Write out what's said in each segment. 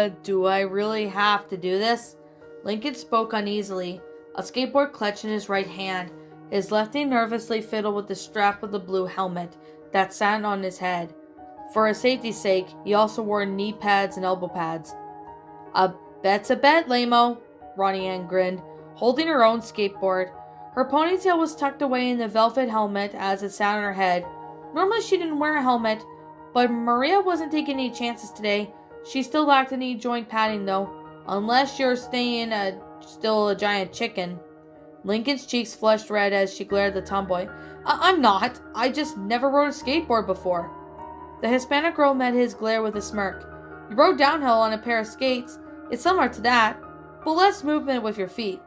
Do I really have to do this? Lincoln spoke uneasily, a skateboard clutch in his right hand. His left knee nervously fiddled with the strap of the blue helmet that sat on his head. For his safety's sake, he also wore knee pads and elbow pads. A bet's a bet, Lamo, Ronnie Ann grinned, holding her own skateboard. Her ponytail was tucked away in the velvet helmet as it sat on her head. Normally she didn't wear a helmet, but Maria wasn't taking any chances today. She still lacked any joint padding though, unless you're still a giant chicken. Lincoln's cheeks flushed red as she glared at the tomboy. I'm not. I just never rode a skateboard before. The Hispanic girl met his glare with a smirk. You rode downhill on a pair of skates. It's similar to that, but less movement with your feet.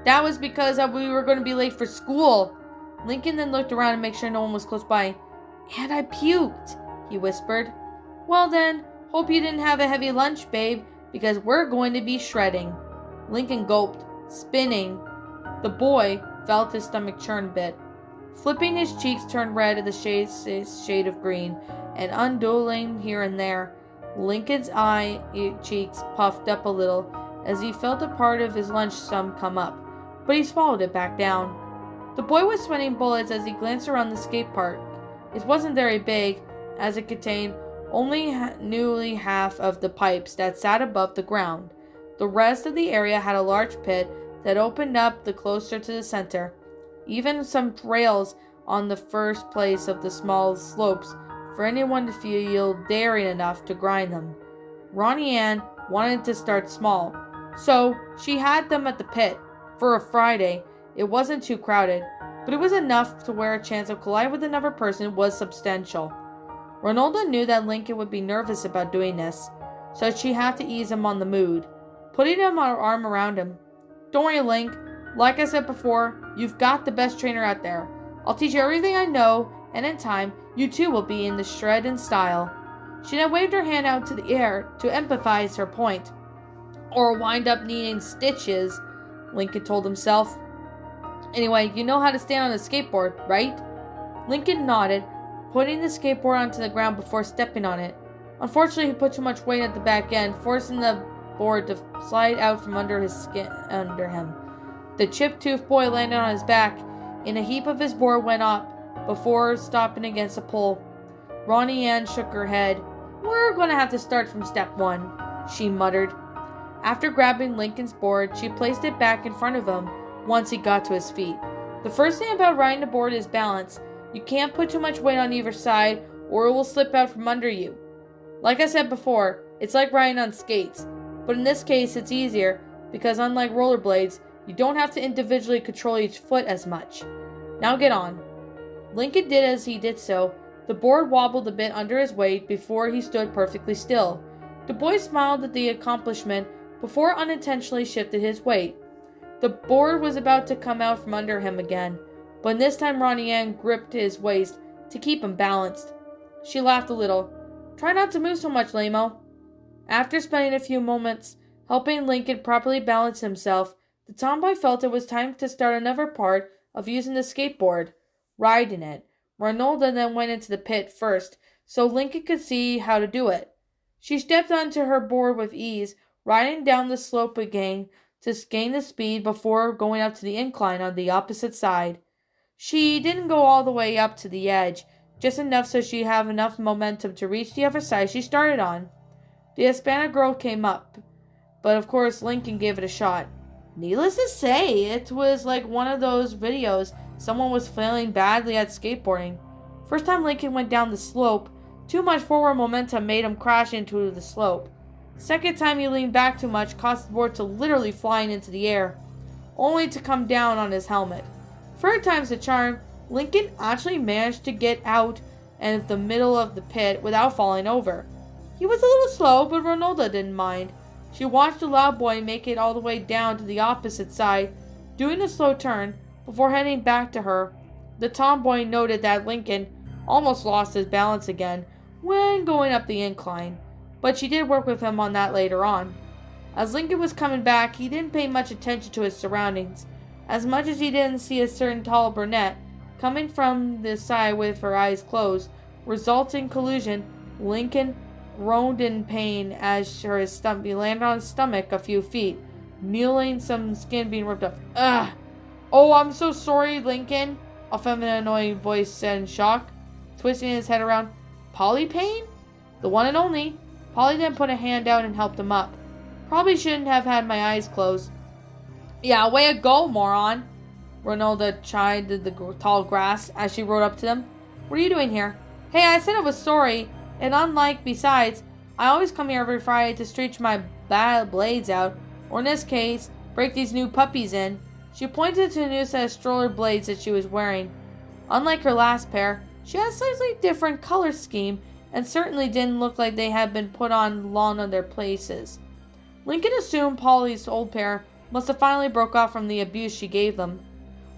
That was because we were going to be late for school. Lincoln then looked around to make sure no one was close by. And I puked, he whispered. Well then, hope you didn't have a heavy lunch, babe, because we're going to be shredding. Lincoln gulped, spinning. The boy felt his stomach churn a bit. Flipping, his cheeks turned red at the shade of green, and undulating here and there. Lincoln's cheeks puffed up a little as he felt a part of his lunch sum come up, but he swallowed it back down. The boy was sweating bullets as he glanced around the skate park. It wasn't very big, as it contained only nearly half of the pipes that sat above the ground. The rest of the area had a large pit that opened up the closer to the center. Even some rails on the first place of the small slopes for anyone to feel daring enough to grind them. Ronnie Ann wanted to start small, so she had them at the pit. For a Friday, it wasn't too crowded, but it was enough to where a chance of colliding with another person was substantial. Ronaldo knew that Lincoln would be nervous about doing this, so she had to ease him on the mood, putting her arm around him. Don't worry, Link. Like I said before, you've got the best trainer out there. I'll teach you everything I know, and in time, you too will be in the shred and style. She then waved her hand out to the air to empathize her point. Or wind up needing stitches, Lincoln told himself. Anyway, you know how to stand on a skateboard, right? Lincoln nodded, putting the skateboard onto the ground before stepping on it. Unfortunately, he put too much weight at the back end, forcing the board to slide out from under him. The chip-toothed boy landed on his back, and a heap of his board went up before stopping against a pole. Ronnie Ann shook her head. We're going to have to start from step one, she muttered. After grabbing Lincoln's board, she placed it back in front of him once he got to his feet. The first thing about riding a board is balance. You can't put too much weight on either side or it will slip out from under you. Like I said before, it's like riding on skates, but in this case it's easier because unlike rollerblades, you don't have to individually control each foot as much. Now get on. Lincoln did as he did so. The board wobbled a bit under his weight before he stood perfectly still. The boy smiled at the accomplishment before unintentionally shifted his weight. The board was about to come out from under him again, but this time Ronnie Ann gripped his waist to keep him balanced. She laughed a little. Try not to move so much, Lamo. After spending a few moments helping Lincoln properly balance himself, the tomboy felt it was time to start another part of using the skateboard, riding it. Ronaldo then went into the pit first, so Lincoln could see how to do it. She stepped onto her board with ease, riding down the slope again to gain the speed before going up to the incline on the opposite side. She didn't go all the way up to the edge, just enough so she'd have enough momentum to reach the other side she started on. The Hispanic girl came up, but of course Lincoln gave it a shot. Needless to say, it was like one of those videos someone was failing badly at skateboarding. First time Lincoln went down the slope, too much forward momentum made him crash into the slope. Second time he leaned back too much caused the board to literally flying into the air, only to come down on his helmet. Third time's the charm, Lincoln actually managed to get out in the middle of the pit without falling over. He was a little slow, but Ronaldo didn't mind. She watched the loud boy make it all the way down to the opposite side, doing a slow turn, before heading back to her. The tomboy noted that Lincoln almost lost his balance again when going up the incline, but she did work with him on that later on. As Lincoln was coming back, he didn't pay much attention to his surroundings, as much as he didn't see a certain tall brunette coming from the side with her eyes closed, resulting collision. Lincoln groaned in pain as he landed on his stomach a few feet, kneeling, some skin being ripped off. Ugh! Oh, I'm so sorry, Lincoln, a feminine, annoying voice said in shock, twisting his head around. Polly Payne? The one and only. Polly then put a hand out and helped him up. Probably shouldn't have had my eyes closed. Yeah, way to go, moron, Ronaldo chided the tall grass as she rode up to them. What are you doing here? Hey, I said I was sorry, and besides, I always come here every Friday to stretch my bad blades out, or in this case, break these new puppies in. She pointed to a new set of stroller blades that she was wearing. Unlike her last pair, she had a slightly different color scheme, and certainly didn't look like they had been put on long on their places. Lincoln assumed Polly's old pair must have finally broke off from the abuse she gave them.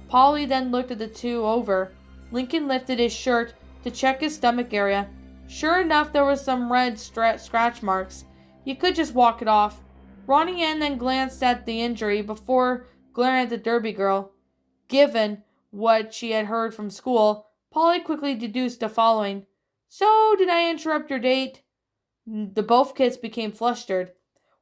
Polly then looked at the two over. Lincoln lifted his shirt to check his stomach area. Sure enough, there was some red scratch marks. You could just walk it off. Ronnie Ann then glanced at the injury before glaring at the Derby girl. Given what she had heard from school, Polly quickly deduced the following. So, did I interrupt your date? The both kids became flustered,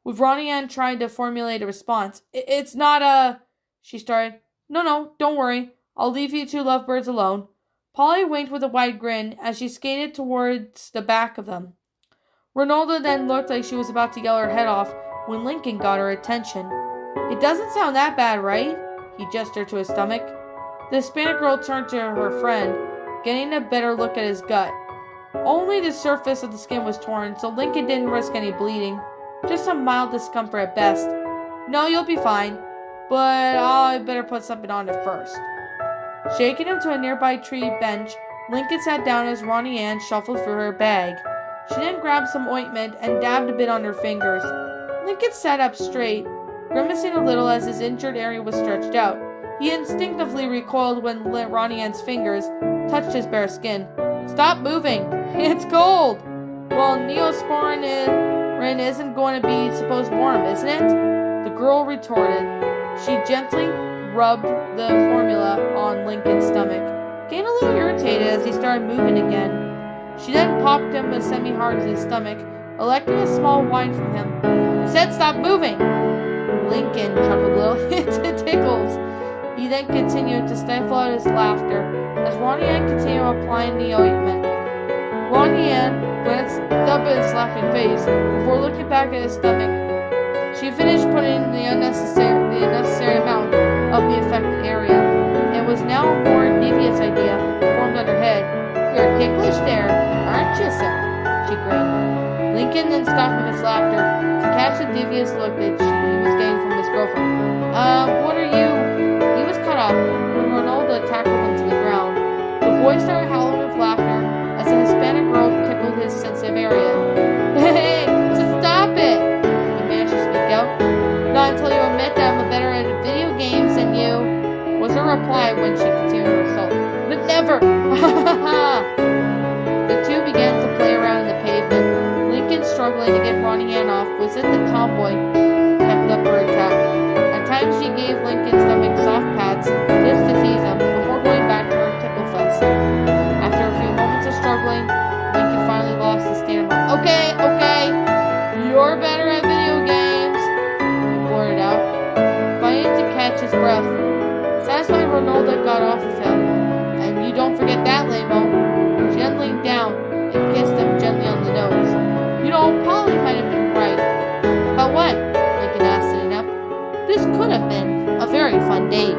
with Ronnie Ann trying to formulate a response. It's not a... She started. No, don't worry. I'll leave you two lovebirds alone. Polly winked with a wide grin as she skated towards the back of them. Ronaldo then looked like she was about to yell her head off when Lincoln got her attention. It doesn't sound that bad, right? He gestured to his stomach. The Hispanic girl turned to her friend, getting a better look at his gut. Only the surface of the skin was torn, so Lincoln didn't risk any bleeding. Just some mild discomfort at best. No, you'll be fine, but I better put something on it first. Shaking him to a nearby tree bench, Lincoln sat down as Ronnie Ann shuffled through her bag. She then grabbed some ointment and dabbed a bit on her fingers. Lincoln sat up straight, grimacing a little as his injured area was stretched out. He instinctively recoiled when Ronnie Ann's fingers touched his bare skin. Stop moving! It's cold! Well, Neosporin isn't going to be supposed warm, isn't it? The girl retorted. She gently rubbed the formula on Lincoln's stomach, getting a little irritated as he started moving again. She then popped him a semi-hard to his stomach, electing a small whine from him. I said stop moving! Lincoln chuckled a little. It tickles. He then continued to stifle out his laughter as Ronnie Ann continued applying the ointment. Ronnie Ann glanced up at his laughing face before looking back at his stomach. She finished putting the unnecessary amount of the affected area, and was now a more devious idea formed on her head. You're ticklish there, aren't you, sir? She grinned. Lincoln then stopped with his laughter to catch the devious look that he was getting from his girlfriend. What are you? He was cut off when Ronaldo tackled him to the ground. The boy started howling with laughter as the Hispanic girl tickled his sensitive area. Hey, so stop it! He managed to speak out. Not until you admit that I'm better at video games than you, was her reply when she continued her assault. But never! The two began to play around in the pavement. Lincoln, struggling to get Ronnie Ann off, was in the tomboy, kept up her attack. At times she gave Lincoln's stomach soft pats just to tease him before going back to her tickle fest. After a few moments of struggling, Lincoln finally lost his stamina. Okay, you're better at video games, he blurted out, fighting to catch his breath. Satisfied, Ronaldo got off of him. And you don't forget that, Lamo. She then leaned down and kissed him gently on the nose. You know, Polly might have been right. About what? Lincoln asked, sitting up. This could have been a very fun date.